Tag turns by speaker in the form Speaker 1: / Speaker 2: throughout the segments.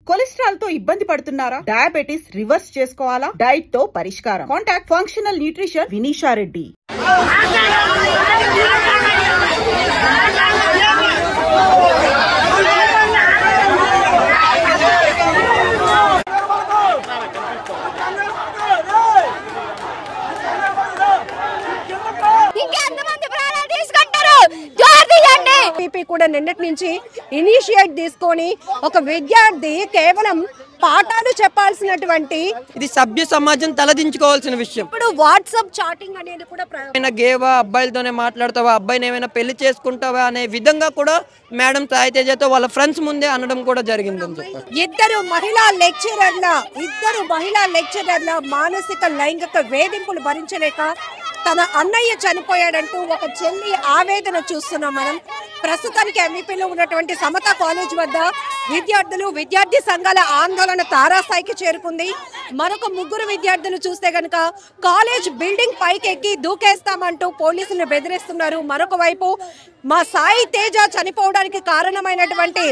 Speaker 1: Cholesterol తో ఇబ్బంది పడుతున్నారా? డయాబెటిస్ రివర్స్ చేసుకోవాలా? డైట్ తో పరిష్కారం. Contact functional nutrition Vinisha Reddy.
Speaker 2: కూడా నిన్నటి నుంచి ఇనిషియేట్ తీసుకొని ఒక విద్యార్థి కేవలం పాఠాలు చెప్పాల్సినటువంటి
Speaker 3: ఇది సభ్య సమాజం తలదించుకోవాల్సిన విషయం.
Speaker 2: ఇప్పుడు వాట్సాప్ చాటింగ్ అనేది కూడా
Speaker 3: గేవా అబ్బాయిలతోనే మాట్లాడతావా, అబ్బాయిని ఏమైనా పెళ్లి చేసుకుంటావా అనే విధంగా కూడా మేడం సాయి తేజతో వాళ్ళ ఫ్రెండ్స్ ముందే అనడం కూడా జరిగిందని చెప్పారు.
Speaker 2: ఇద్దరు మహిళా లెక్చరర్ల మానసిక లైంగిక వేధింపులు భరించలేక తన అన్నయ్య చనిపోయాడంటూ ఒక చెల్లి ఆవేదన చూస్తున్నాం మనం. ప్రస్తుతానికి ఎంవిపిలో ఉన్నటువంటి సమతా కాలేజ్ వద్ద విద్యార్థి సంఘాల ఆందోళన తారాస్థాయికి చేరుకుంది. మరొక ముగ్గురు విద్యార్థులు చూస్తే గనక కాలేజ్ బిల్డింగ్ పైకి ఎక్కి దూకేస్తామంటూ పోలీసులను బెదిరిస్తున్నారు. మరొక వైపు మా సాయి తేజ చనిపోవడానికి కారణమైనటువంటి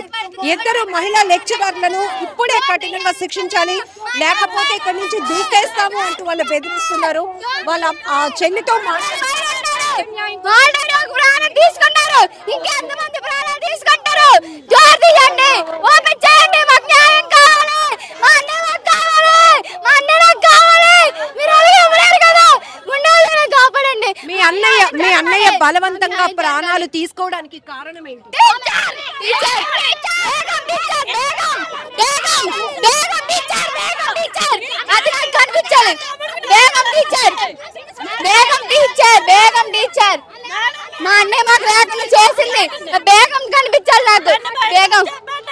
Speaker 2: ఇద్దరు మహిళా లెక్చరర్లను ఇప్పుడే కఠినంగా శిక్షించాలి, లేకపోతే ఇక్కడ నుంచి దూకేస్తాము అంటూ వాళ్ళు బెదిరిస్తున్నారు. వాళ్ళ ఆ చెల్లితో మీ అన్నయ్య బలవంతంగా ప్రాణాలు తీసుకోవడానికి కారణం ఏంటి?
Speaker 4: మా అన్నయ్య మాకు లేకుండా చేసింది. బేగం కనిపించాలి, నాకు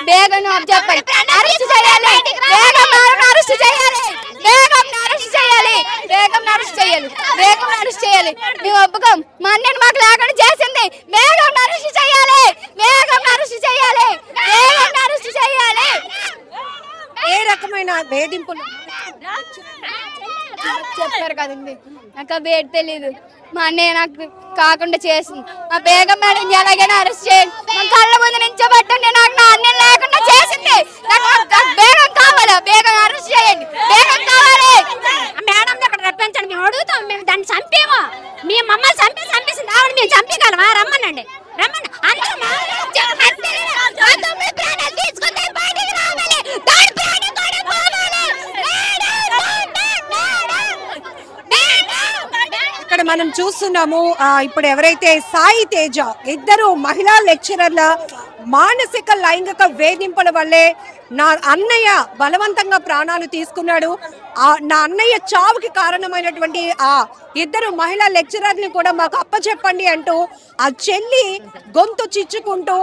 Speaker 4: బేగం చెప్పండి. అరెస్ట్ చేయాలి, అరెస్ట్ చేయాలి. మేము ఒప్పుకోం. మా అన్నయ్య మాకు లేకుండా చేసింది. బేగం అరెస్ట్ చేయాలి.
Speaker 2: ఏ రకమైన వేధింపులు
Speaker 4: చెప్పారు కదండి, నాకు ఆ పేరు తెలీదు. మా అన్నయ్య నాకు కాకుండా చేసింది. మా బేగం మేడం ఎలాగైనా అరెస్ట్ చేయండి. మా కళ్ళ ముందు నించోబెట్టండి. నాకు నా అన్నయ్య లేకుండా చేసింది. నాకు బేగం కావాలి, బేగం అరెస్ట్ చేయండి, బేగం కావాలి.
Speaker 5: మేడం అక్కడ రప్పించండి, మేము అడుగుతాం. మేము దాన్ని చంపేమో, మేము మమ్మల్ని చంపేసింది ఆవిడ, మేము చంపగలమా? రమ్మనండి.
Speaker 2: ఇక్కడ మనం చూస్తున్నాము ఇప్పుడు ఎవరైతే సాయి తేజ ఇద్దరు మహిళా లెక్చరర్ల మానసిక లైంగిక వేధింపుల వల్లే నా అన్నయ్య బలవంతంగా ప్రాణాలు తీసుకున్నాడు, నా అన్నయ్య చావుకి కారణమైనటువంటి ఆ ఇద్దరు మహిళా లెక్చరర్ని కూడా మాకు అప్పచెప్పండి అంటూ ఆ చెల్లి గొంతు చిచ్చుకుంటూ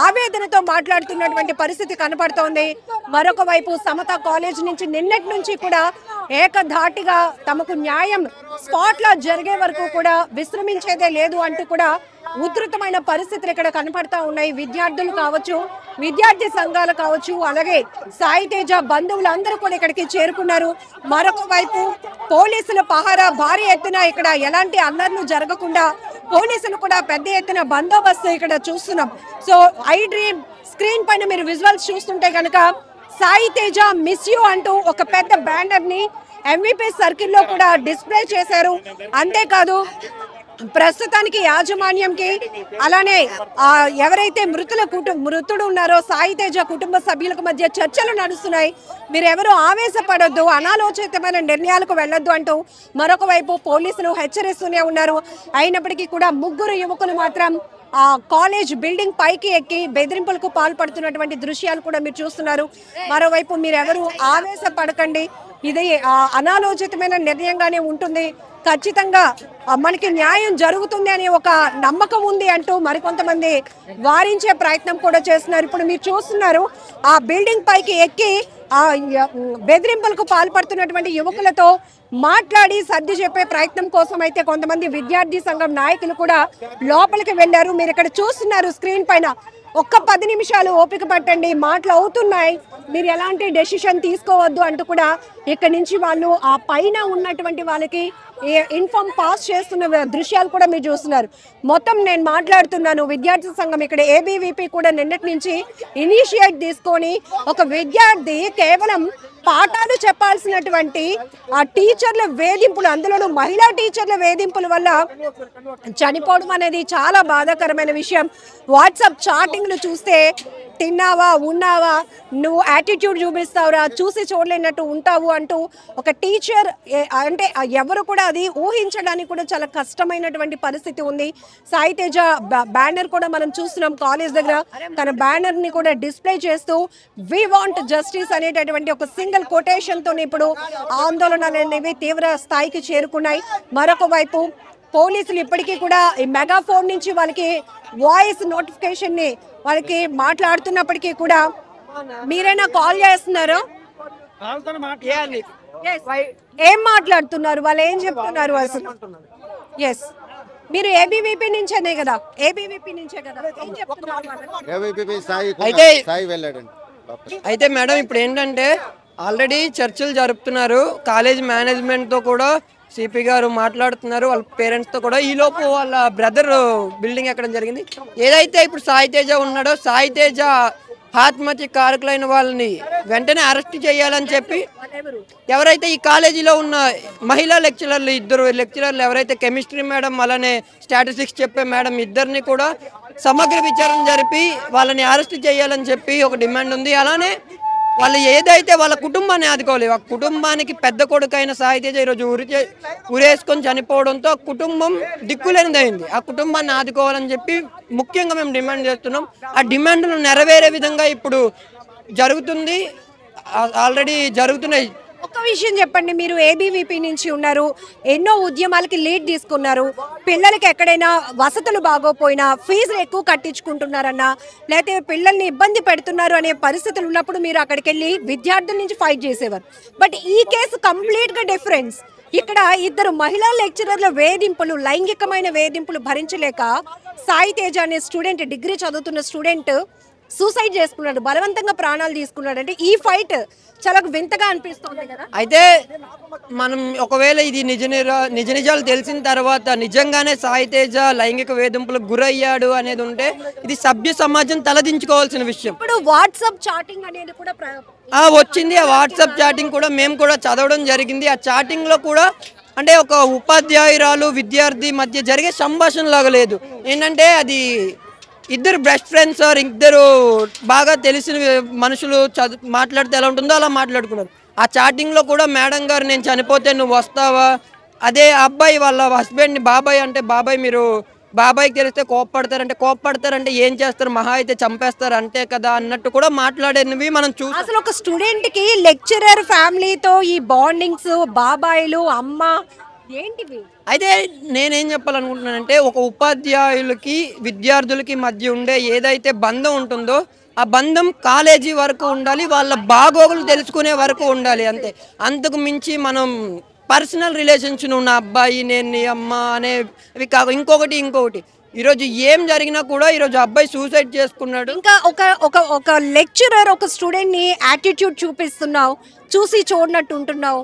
Speaker 2: ఆవేదనతో మాట్లాడుతున్నటువంటి పరిస్థితి కనపడుతోంది. మరొక వైపు సమతా కాలేజ్ నుంచి నిన్నటి నుంచి కూడా ఏకధాటిగా తమకు న్యాయం స్పాట్ లో జరిగే వరకు కూడా విశ్రమించేదే లేదు అంటూ కూడా ఉధృతమైన పరిస్థితులు ఇక్కడ కనపడతా ఉన్నాయి. విద్యార్థులు కావచ్చు, విద్యార్థి సంఘాలు కావచ్చు, అలాగే సాయి తేజ బంధువులందరూ కూడా ఇక్కడికి చేరుకున్నారు. మరొక వైపు పోలీసుల పహారా భారీ ఎత్తున, ఇక్కడ ఎలాంటి అల్లర్లు జరగకుండా పోలీసులు కూడా పెద్ద ఎత్తున బందోబస్తు ఇక్కడ చూస్తున్నాం. సో ఐ డ్రీమ్ స్క్రీన్ పైన మీరు విజువల్స్ చూస్తుంటే కనుక సాయి తేజ మిస్ యూ అంటూ ఒక పెద్ద బ్యానర్ ని ఎంవిపి సర్కిల్లో కూడా డిస్ప్లే చేశారు. అంతేకాదు ప్రస్తుతానికి యాజమాన్యంకి అలానే ఎవరైతే మృతుడు ఉన్నారో సాయి తేజ కుటుంబ సభ్యులకు మధ్య చర్చలు నడుస్తున్నాయి. మీరెవరూ ఆవేశపడొద్దు, అనాలోచితమైన నిర్ణయాలకు వెళ్ళొద్దు అంటూ మరొక వైపు పోలీసులు హెచ్చరిస్తూనే ఉన్నారు. అయినప్పటికీ కూడా ముగ్గురు యువకులు మాత్రం ఆ కాలేజ్ బిల్డింగ్ పైకి ఎక్కి బెదిరింపులకు పాల్పడుతున్నటువంటి దృశ్యాలు కూడా మీరు చూస్తున్నారు. మరోవైపు మీరెవరూ ఆవేశపడకండి, ఇది అనాలోచితమైన నిర్ణయంగానే ఉంటుంది, ఖచ్చితంగా మనకి న్యాయం జరుగుతుంది అనే ఒక నమ్మకం ఉంది అంటూ మరికొంతమంది వారించే ప్రయత్నం కూడా చేస్తున్నారు. ఇప్పుడు మీరు చూస్తున్నారు ఆ బిల్డింగ్ పైకి ఎక్కి ఆ బెదిరింపులకు పాల్పడుతున్నటువంటి యువకులతో మాట్లాడి సర్ది చెప్పే ప్రయత్నం కోసం అయితే కొంతమంది విద్యార్థి సంఘం నాయకులు కూడా లోపలికి వెళ్లారు. మీరు ఇక్కడ చూస్తున్నారు స్క్రీన్ పైన. ఒక్క 10 నిమిషాలు ఓపిక పట్టండి, మాటలు అవుతున్నాయి, మీరు ఎలాంటి డెసిషన్ తీసుకోవద్దు అంటూ కూడా ఇక్కడ నుంచి వాళ్ళు ఆ పైన ఉన్నటువంటి వాళ్ళకి ఇన్ఫార్మ్ పాస్ చేస్తున్న దృశ్యాలు కూడా మీరు చూస్తున్నారు. మొత్తం నేను మాట్లాడుతున్నాను విద్యార్థి సంఘం ఇక్కడ ఏబీవీపీ కూడా నిన్నటి నుంచి ఇనిషియేట్ తీసుకొని ఒక విద్యార్థి కేవలం పాఠాలు చెప్పాల్సినటువంటి ఆ టీచర్ల వేధింపులు, అందులోనూ మహిళా టీచర్ల వేధింపుల వల్ల చనిపోవడం అనేది చాలా బాధాకరమైన విషయం. వాట్సాప్ చాటింగ్లు చూస్తే తిన్నావా, ఉన్నావా, నువ్వు యాటిట్యూడ్ చూపిస్తావురా, చూసి చూడలేనట్టు ఉంటావు అంటూ ఒక టీచర్ అంటే ఎవరు కూడా అది ఊహించడానికి కూడా చాలా కష్టమైనటువంటి పరిస్థితి ఉంది. సాయి తేజ బ్యానర్ కూడా మనం చూస్తున్నాం కాలేజ్ దగ్గర. తన బ్యానర్ ని కూడా డిస్ప్లే చేస్తూ వి వాంట్ జస్టిస్ అనేటటువంటి ఒక సింగిల్ కొటేషన్ తో ఇప్పుడు ఆందోళనలు అనేవి తీవ్ర స్థాయికి చేరుకున్నాయి. మరొక వైపు పోలీసులు ఇప్పటికీ కూడా ఈ మెగాఫోన్ నుంచి వాళ్ళకి వాయిస్ నోటిఫికేషన్ ని వాళ్ళకి మాట్లాడుతున్నప్పటికీ కూడా మీరైనా కాల్ చేస్తున్నారు, ఏం మాట్లాడుతున్నారు, వాళ్ళు ఏం చెప్తున్నారు అసలు? ఎస్, మీరు ఏబీవీపీ నుంచేనే కదా, ఏబీవీపీ నుంచే కదా, ఏం చెప్తున్నారు?
Speaker 3: అయితే మేడం ఇప్పుడు ఏంటంటే ఆల్రెడీ చర్చలు జరుపుతున్నారు, కాలేజ్ మేనేజ్మెంట్ తో కూడా సిపి గారు మాట్లాడుతున్నారు, వాళ్ళ పేరెంట్స్ తో కూడా. ఈ లోపు వాళ్ళ బ్రదర్ బిల్డింగ్ ఎక్కడం జరిగింది. ఏదైతే ఇప్పుడు సాయి తేజ ఉన్నాడో, సాయి తేజ ఆత్మహత్య కారకులైన వాళ్ళని వెంటనే అరెస్ట్ చేయాలని చెప్పి ఎవరైతే ఈ కాలేజీలో ఉన్న మహిళా లెక్చరర్లు, 2 లెక్చరర్లు ఎవరైతే కెమిస్ట్రీ మేడం అలానే స్టాటిస్టిక్స్ చెప్పే మేడం ఇద్దరిని కూడా సమగ్ర విచారణ జరిపి వాళ్ళని అరెస్ట్ చేయాలని చెప్పి ఒక డిమాండ్ ఉంది. అలానే వాళ్ళు ఏదైతే వాళ్ళ కుటుంబాన్ని ఆదుకోవాలి, ఆ కుటుంబానికి పెద్ద కొడుకైన సాయి తేజ ఈరోజు ఉరేసుకొని చనిపోవడంతో కుటుంబం దిక్కులేనిదైంది. ఆ కుటుంబాన్ని ఆదుకోవాలని చెప్పి ముఖ్యంగా మేము డిమాండ్ చేస్తున్నాం. ఆ డిమాండ్ను నెరవేరే విధంగా ఇప్పుడు జరుగుతుంది, ఆల్రెడీ జరుగుతున్నాయి.
Speaker 2: ఒక్క విషయం చెప్పండి, మీరు ఏబీవీపీ నుంచి ఉన్నారు, ఎన్నో ఉద్యమాలకి లీడ్ తీసుకున్నారు, పిల్లలకి ఎక్కడైనా వసతులు బాగోపోయినా ఫీజులు ఎక్కువ కట్టించుకుంటున్నారన్నా లేకపోతే పిల్లల్ని ఇబ్బంది పెడుతున్నారు అనే పరిస్థితులు ఉన్నప్పుడు మీరు అక్కడికి వెళ్ళి విద్యార్థుల నుంచి ఫైట్ చేసేవారు. బట్ ఈ కేసు కంప్లీట్ గా డిఫరెన్స్. ఇక్కడ 2 మహిళా లెక్చరర్ల వేధింపులు, లైంగికమైన వేధింపులు భరించలేక సాయి తేజ అనే స్టూడెంట్, డిగ్రీ చదువుతున్న స్టూడెంట్ సూసైడ్ చేసుకున్నాడు, బలవంతంగా ప్రాణాలు తీసుకున్నాడు. అంటే ఈ ఫైట్ చాలా వింతగా అనిపిస్తుంది కదా.
Speaker 3: అయితే మనం ఒకవేళ ఇది నిజ నిజాలు తెలిసిన తర్వాత నిజంగానే సాయి తేజ లైంగిక వేధింపులకు గురయ్యాడు అనేది ఉంటే ఇది సభ్య సమాజం తలదించుకోవాల్సిన విషయం.
Speaker 2: ఇప్పుడు వాట్సాప్ చాటింగ్ అనేది కూడా
Speaker 3: వచ్చింది. ఆ వాట్సాప్ చాటింగ్ కూడా మేము కూడా చదవడం జరిగింది. ఆ చాటింగ్ లో కూడా అంటే ఒక ఉపాధ్యాయురాలు విద్యార్థి మధ్య జరిగే సంభాషణ లాగా లేదు. ఏంటంటే అది 2 బెస్ట్ ఫ్రెండ్స్ ఆర్ 2 బాగా తెలిసిన మనుషులు మాట్లాడితే ఎలా ఉంటుందో అలా మాట్లాడుకున్నారు. ఆ చాటింగ్ లో కూడా మేడం గారు నేను చనిపోతే నువ్వు వస్తావా, అదే అబ్బాయి వాళ్ళ హస్బెండ్ని బాబాయ్ అంటే బాబాయ్ మీరు బాబాయ్కి తెలిస్తే కోప్పడతారంటే ఏం చేస్తారు, మహా అయితే చంపేస్తారు అంతే కదా అన్నట్టు కూడా మాట్లాడేవి మనం చూసాం.
Speaker 2: అసలు ఒక స్టూడెంట్ కి లెక్చరర్ ఫ్యామిలీతో ఈ బాండింగ్స్, బాబాయిలు, అమ్మ ఏంటివి?
Speaker 3: అయితే నేనేం చెప్పాలనుకుంటున్నానంటే ఒక ఉపాధ్యాయులకి విద్యార్థులకి మధ్య ఉండే ఏదైతే బంధం ఉంటుందో ఆ బంధం కాలేజీ వరకు ఉండాలి, వాళ్ళ బాగోగులు తెలుసుకునే వరకు ఉండాలి అంతే. అంతకు మించి మనం పర్సనల్ రిలేషన్స్ ఉన్న అబ్బాయి నేను నీ అమ్మ అనేవి కాదు. ఇంకొకటి ఈరోజు ఏం జరిగినా కూడా ఈరోజు అబ్బాయి సూసైడ్ చేసుకున్నాడు.
Speaker 2: ఇంకా ఒక లెక్చరర్ ఒక స్టూడెంట్ ని యాటిట్యూడ్ చూపిస్తున్నావు, చూసి చూడనట్టు ఉంటున్నావు,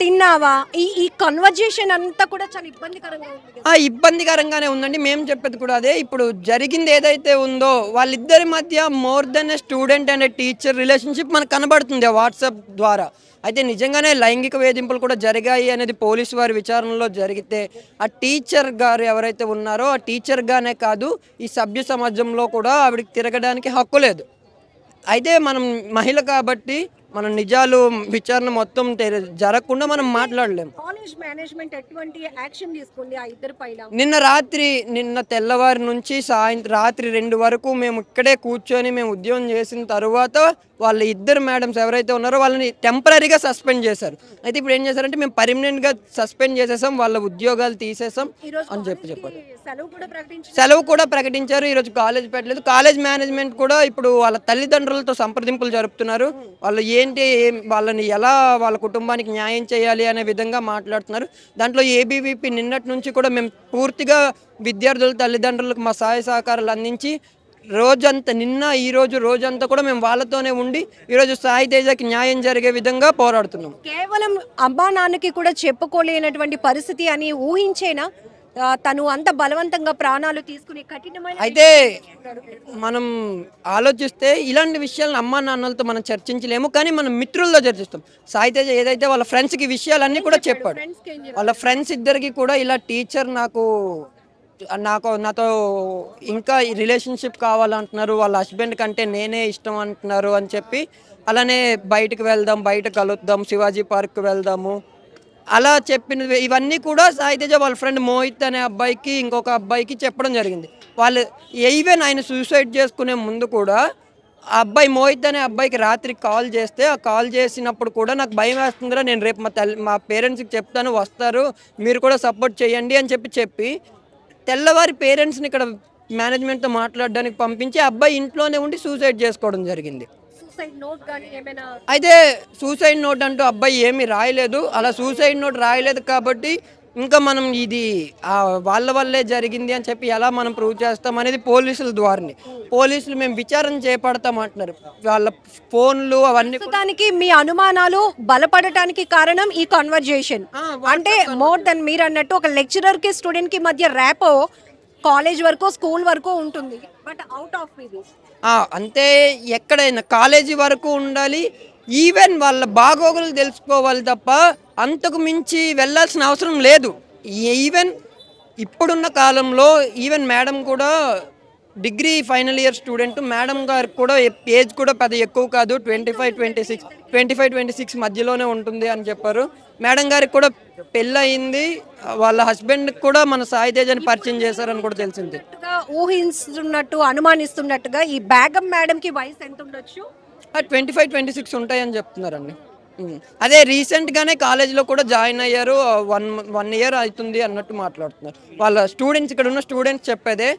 Speaker 2: తిన్నావా, ఈ కన్వర్జేషన్ అంతా కూడా చాలా ఇబ్బందికరంగా ఉంది.
Speaker 3: ఇబ్బందికరంగానే ఉందండి. మేము చెప్పేది కూడా అదే. ఇప్పుడు జరిగింది ఏదైతే ఉందో వాళ్ళిద్దరి మధ్య more than A student and teacher relationship మనకు కనబడుతుంది వాట్సాప్ ద్వారా. అయితే నిజంగానే లైంగిక వేధింపులు కూడా జరిగాయి అనేది పోలీసు వారి విచారణలో జరిగితే ఆ టీచర్ గారు ఎవరైతే ఉన్నారో ఆ టీచర్ గానే కాదు ఈ సభ్య సమాజంలో కూడా ఆవిడకి తిరగడానికి హక్కు లేదు. అయితే మనం మహిళ కాబట్టి మనం నిజాలు విచారణ మొత్తం జరగకుండా మనం మాట్లాడలేము.
Speaker 2: కాలేజ్ మేనేజ్మెంట్ ఎటువంటి యాక్షన్ తీసుకుంది ఆ ఇద్దరు పైన?
Speaker 3: నిన్న తెల్లవారి నుంచి రాత్రి 2 వరకు మేము ఇక్కడే కూర్చొని మేము ఉద్యోగం చేసిన తర్వాత వాళ్ళ 2 మేడమ్స్ ఎవరైతే ఉన్నారో వాళ్ళని టెంపరీగా సస్పెండ్ చేశారు. అయితే ఇప్పుడు ఏం చేశారంటే మేము పర్మనెంట్గా సస్పెండ్ చేసేసాం, వాళ్ళ ఉద్యోగాలు తీసేసాం అని చెప్పారు. సెలవు కూడా ప్రకటించారు. ఈరోజు కాలేజ్ పెట్టలేదు. కాలేజ్ మేనేజ్మెంట్ కూడా ఇప్పుడు వాళ్ళ తల్లిదండ్రులతో సంప్రదింపులు జరుపుతున్నారు. వాళ్ళు ఏంటి వాళ్ళని ఎలా వాళ్ళ కుటుంబానికి న్యాయం చేయాలి అనే విధంగా మాట్లాడుతున్నారు. దాంట్లో ఏబీవీపీ నిన్నటి నుంచి కూడా మేము పూర్తిగా విద్యార్థుల తల్లిదండ్రులకు మా సహాయ సహకారాలు అందించి రోజంతా ఈరోజు రోజంతా కూడా మేము వాళ్ళతోనే ఉండి ఈరోజు సాయి తేజకి న్యాయం జరిగే విధంగా పోరాడుతున్నాం.
Speaker 2: కేవలం అమ్మా నాన్నకి కూడా చెప్పుకోలేనటువంటి పరిస్థితి అని ఊహించేనా తను అంత బలవంతంగా ప్రాణాలు తీసుకుని కఠినమైన
Speaker 3: అయితే మనం ఆలోచిస్తే ఇలాంటి విషయాలను అమ్మా నాన్నలతో మనం చర్చించలేము, కానీ మనం మిత్రులతో చర్చిస్తాం. సాయి తేజ ఏదైతే వాళ్ళ ఫ్రెండ్స్కి విషయాలన్నీ కూడా చెప్పాడు. వాళ్ళ ఫ్రెండ్స్ ఇద్దరికి కూడా ఇలా టీచర్ నాతో ఇంకా రిలేషన్షిప్ కావాలంటున్నారు, వాళ్ళ హస్బెండ్ కంటే నేనే ఇష్టం అంటున్నారు అని చెప్పి అలానే బయటకు వెళ్దాం, బయట కలుద్దాం, శివాజీ పార్క్కి వెళ్దాము అలా చెప్పినవి ఇవన్నీ కూడా సాయి తేజ వాళ్ళ ఫ్రెండ్ మోహిత్ అనే అబ్బాయికి ఇంకొక అబ్బాయికి చెప్పడం జరిగింది. వాళ్ళు ఈవెన్ ఆయన సూసైడ్ చేసుకునే ముందు కూడా ఆ అబ్బాయి మోహిత్ అనే అబ్బాయికి రాత్రి కాల్ చేస్తే ఆ కాల్ చేసినప్పుడు కూడా నాకు భయం వేస్తుందిరా, నేను రేపు మా పేరెంట్స్కి చెప్తాను, వస్తారు, మీరు కూడా సపోర్ట్ చేయండి అని చెప్పి తెల్లవారి పేరెంట్స్ని ఇక్కడ మేనేజ్మెంట్తో మాట్లాడడానికి పంపించి అబ్బాయి ఇంట్లోనే ఉండి సూసైడ్ చేసుకోవడం జరిగింది. అయితే సూసైడ్ నోట్ అంటూ అబ్బాయి ఏమీ రాయలేదు. అలా సూసైడ్ నోట్ రాయలేదు కాబట్టి ఇంకా మనం ఇది వాళ్ళ వల్లే జరిగింది అని చెప్పి ఎలా మనం ప్రూవ్ చేస్తాం అనేది పోలీసుల ద్వారానే. పోలీసులు మేము విచారణ చేపడతాం అంటున్నారు. వాళ్ళ ఫోన్లు అవన్నీ
Speaker 2: దానికి మీ అనుమానాలు బలపడటానికి కారణం ఈ కన్వర్జేషన్. అంటే మోర్ దెన్ మీరు అన్నట్టు ఒక లెక్చరర్ కి స్టూడెంట్ కి మధ్య ర్యాపో కాలేజ్ వరకు స్కూల్ వరకు ఉంటుంది, బట్ అవుట్ ఆఫ్ ఇది
Speaker 3: అంతే ఎక్కడైనా కాలేజీ వరకు ఉండాలి. ఈవెన్ వాళ్ళ బాగోగులు తెలుసుకోవాలి తప్ప అంతకు మించి వెళ్ళాల్సిన అవసరం లేదు. ఈవెన్ ఇప్పుడున్న కాలంలో ఈవెన్ మేడం కూడా degree final year student, madam గారికి కూడా ఏజ్ కూడా పెద్ద ఎక్కువ కాదు, 25-26 మధ్యలోనే ఉంటుంది అని చెప్పారు. మేడం గారికి కూడా పెళ్ళి అయింది, వాళ్ళ హస్బెండ్ కూడా మన సాయి తేజని పరిచయం చేశారని కూడా తెలిసింది.
Speaker 2: ఊహిస్తున్నట్టు అనుమానిస్తున్నట్టుగా ఈ బేగం మేడం కి వయసు ఎంత ఉండొచ్చు?
Speaker 3: 25-26 ఉంటాయని చెప్తున్నారండి. అదే రీసెంట్గానే కాలేజీలో కూడా జాయిన్ అయ్యారు, 1 year అవుతుంది అన్నట్టు మాట్లాడుతున్నారు వాళ్ళ స్టూడెంట్స్. ఇక్కడ ఉన్న స్టూడెంట్స్ చెప్పేదే.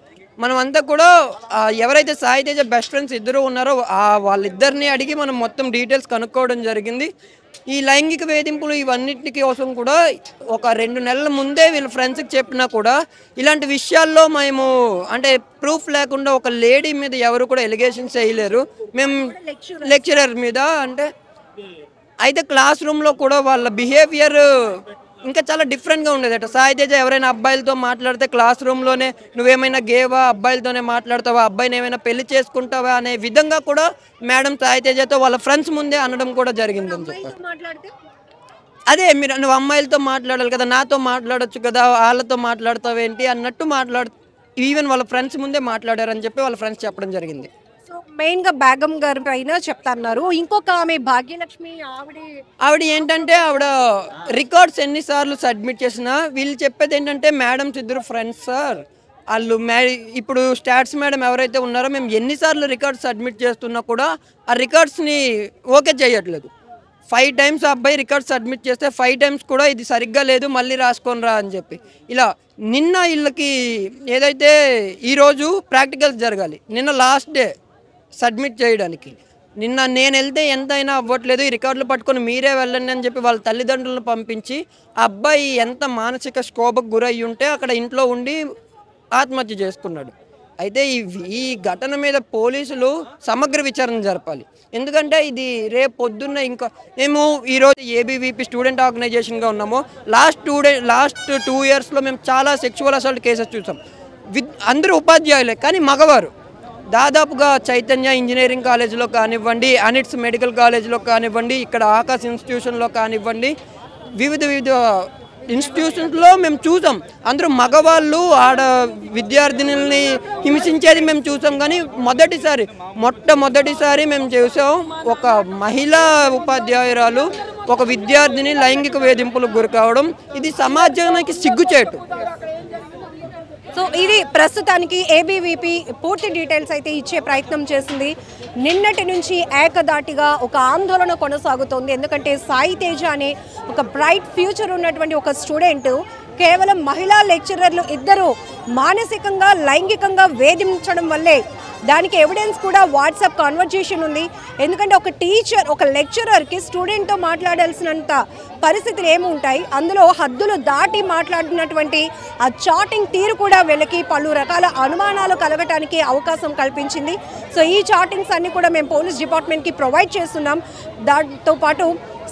Speaker 3: మనం అంతా కూడా ఎవరైతే సాయి తేజ బెస్ట్ ఫ్రెండ్స్ ఇద్దరు ఉన్నారో వాళ్ళిద్దరిని అడిగి మనం మొత్తం డీటెయిల్స్ కనుక్కోవడం జరిగింది. ఈ లైంగిక వేధింపులు ఇవన్నిటి కోసం కూడా ఒక 2 నెలల ముందే వీళ్ళ ఫ్రెండ్స్కి చెప్పినా కూడా ఇలాంటి విషయాల్లో మేము అంటే ప్రూఫ్ లేకుండా ఒక లేడీ మీద ఎవరు కూడా ఎలిగేషన్స్ వేయలేరు. మేము లెక్చరర్ మీద అయితే క్లాస్ రూమ్లో కూడా వాళ్ళ బిహేవియర్ ఇంకా చాలా డిఫరెంట్గా ఉండేదట. సాయి తేజ ఎవరైనా అబ్బాయిలతో మాట్లాడితే క్లాస్ రూమ్లోనే నువ్వేమైనా గేవా, అబ్బాయిలతోనే మాట్లాడతావా, అబ్బాయిని ఏమైనా పెళ్లి చేసుకుంటావా అనే విధంగా కూడా మేడం సాయి తేజతో వాళ్ళ ఫ్రెండ్స్ ముందే అనడం కూడా జరిగిందని చెప్పారు. అదే నువ్వు అమ్మాయిలతో మాట్లాడాలి కదా, నాతో మాట్లాడొచ్చు కదా, వాళ్ళతో మాట్లాడతావేంటి అన్నట్టు ఈవెన్ వాళ్ళ ఫ్రెండ్స్ ముందే మాట్లాడారని చెప్పి వాళ్ళ ఫ్రెండ్స్ చెప్పడం జరిగింది.
Speaker 2: మెయిన్ గా బేగం గారి పైన చెప్తున్నారు. ఇంకొక ఆమె భాగ్యలక్ష్మి
Speaker 3: ఆవిడ ఏంటంటే ఆవిడ రికార్డ్స్ ఎన్నిసార్లు సబ్మిట్ చేసినా వీళ్ళు చెప్పేది ఏంటంటే మేడమ్స్ ఇద్దరు ఫ్రెండ్స్ సార్, వాళ్ళు ఇప్పుడు స్టాట్స్ మేడం ఎవరైతే ఉన్నారో మేము ఎన్నిసార్లు రికార్డ్స్ సబ్మిట్ చేస్తున్నా కూడా ఆ రికార్డ్స్ని ఓకే చేయట్లేదు. 5 times ఆ అబ్బాయి రికార్డ్స్ సబ్మిట్ చేస్తే 5 times కూడా ఇది సరిగ్గా లేదు, మళ్ళీ రాసుకొని రా అని చెప్పి ఇలా. నిన్న వీళ్ళకి ఏదైతే ఈరోజు ప్రాక్టికల్స్ జరగాలి, నిన్న లాస్ట్ డే సబ్మిట్ చేయడానికి. నిన్న నేను వెళ్తే ఎంతైనా అవ్వట్లేదు, ఈ రికార్డులు పట్టుకొని మీరే వెళ్ళండి అని చెప్పి వాళ్ళ తల్లిదండ్రులను పంపించి ఆ అబ్బాయి ఎంత మానసిక క్షోభకు గురయ్యి ఉంటే అక్కడ ఇంట్లో ఉండి ఆత్మహత్య చేసుకున్నాడు. అయితే ఈ ఘటన మీద పోలీసులు సమగ్ర విచారణ జరపాలి. ఎందుకంటే ఇది రేపు పొద్దున్న ఇంకా మేము ఈరోజు ఏబీవీపీ స్టూడెంట్ ఆర్గనైజేషన్గా ఉన్నాము. లాస్ట్ 2 yearsలో మేము చాలా సెక్షువల్ అసాల్ట్ కేసెస్ చూసాం. అందరూ ఉపాధ్యాయులే కానీ మగవారు. దాదాపుగా చైతన్య ఇంజనీరింగ్ కాలేజ్లో కానివ్వండి, అనిట్స్ మెడికల్ కాలేజ్లో కానివ్వండి, ఇక్కడ ఆకాశ్ ఇన్స్టిట్యూషన్లో కానివ్వండి, వివిధ ఇన్స్టిట్యూషన్స్లో మేము చూసాం. అందరూ మగవాళ్ళు ఆడ విద్యార్థినుల్ని హింసించేది మేము చూసాం. కానీ మొట్టమొదటిసారి మేము చూసాం ఒక మహిళా ఉపాధ్యాయురాలు ఒక విద్యార్థిని లైంగిక వేధింపులకు గురి కావడం. ఇది సమాజానికి సిగ్గుచేటు.
Speaker 2: సో ఇది ప్రస్తుతానికి ఏబీవీపీ పూర్తి డీటెయిల్స్ అయితే ఇచ్చే ప్రయత్నం చేసింది. నిన్నటి నుంచి ఏకదాటిగా ఒక ఆందోళన కొనసాగుతోంది. ఎందుకంటే సాయి తేజ అనే ఒక బ్రైట్ ఫ్యూచర్ ఉన్నటువంటి ఒక స్టూడెంట్ కేవలం మహిళా లెక్చరర్లు ఇద్దరు మానసికంగా లైంగికంగా వేధించడం వల్లే దానికి ఎవిడెన్స్ కూడా వాట్సాప్ కాన్వర్జేషన్ ఉంది. ఎందుకంటే ఒక టీచర్ ఒక లెక్చరర్కి స్టూడెంట్తో మాట్లాడాల్సినంత పరిస్థితులు ఏముంటాయి, అందులో హద్దులు దాటి మాట్లాడినటువంటి ఆ చాటింగ్ తీరు కూడా వీళ్ళకి పలు రకాల అనుమానాలు కలగటానికి అవకాశం కల్పించింది. సో ఈ చాటింగ్స్ అన్నీ కూడా మేము పోలీస్ డిపార్ట్మెంట్కి ప్రొవైడ్ చేస్తున్నాం. దాంతో పాటు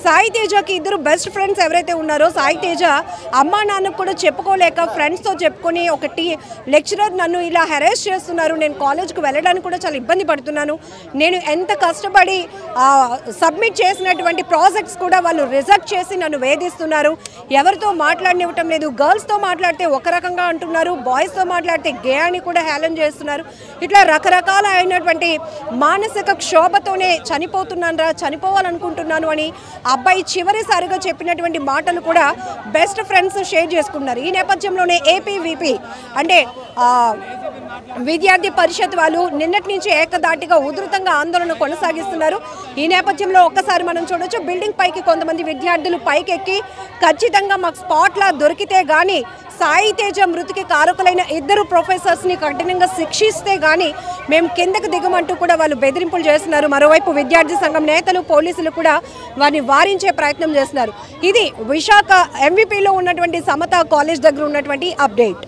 Speaker 2: సాయి తేజకి ఇద్దరు బెస్ట్ ఫ్రెండ్స్ ఎవరైతే ఉన్నారో, సాయి తేజ అమ్మా నాన్నకు కూడా చెప్పుకోలేక ఫ్రెండ్స్తో చెప్పుకొని ఒక లెక్చరర్ నన్ను ఇలా హెరాస్ చేస్తున్నారు, నేను కాలేజ్కి వెళ్ళడానికి కూడా చాలా ఇబ్బంది పడుతున్నాను, నేను ఎంత కష్టపడి సబ్మిట్ చేసినటువంటి ప్రాజెక్ట్స్ కూడా వాళ్ళు రిజెక్ట్ చేసి నన్ను వేధిస్తున్నారు, ఎవరితో మాట్లాడనివ్వటం లేదు, గర్ల్స్తో మాట్లాడితే ఒక రకంగా అంటున్నారు, బాయ్స్తో మాట్లాడితే గే అని కూడా హేళన చేస్తున్నారు. ఇట్లా రకరకాల అయినటువంటి మానసిక క్షోభతోనే చనిపోవాలనుకుంటున్నాను అని అబ్బాయి చివరిసారిగా చెప్పినటువంటి మాటలు కూడా బెస్ట్ ఫ్రెండ్స్ షేర్ చేసుకున్నారు. ఈ నేపథ్యంలోనే ఏపీవీపీ అంటే విద్యార్థి పరిషత్ వాళ్ళు నిన్నటి నుంచి ఏకదాటిగా ఉధృతంగా ఆందోళన కొనసాగిస్తున్నారు. ఈ నేపథ్యంలో ఒక్కసారి మనం చూడొచ్చు, బిల్డింగ్ పైకి కొంతమంది విద్యార్థులు పైకెక్కి ఖచ్చితంగా మాకు స్పాట్లా దొరికితే కానీ సాయి తేజ మృతికి కారకులైన ఇద్దరు ప్రొఫెసర్స్ని కఠినంగా శిక్షిస్తే కానీ మేము కిందకు దిగమంటూ కూడా వాళ్ళు బెదిరింపులు చేస్తున్నారు. మరోవైపు విద్యార్థి సంఘం నేతలు పోలీసులు కూడా వారిని వారించే ప్రయత్నం చేస్తున్నారు. ఇది విశాఖ ఎంవిపిలో ఉన్నటువంటి సమతా కాలేజ్ దగ్గర ఉన్నటువంటి అప్డేట్.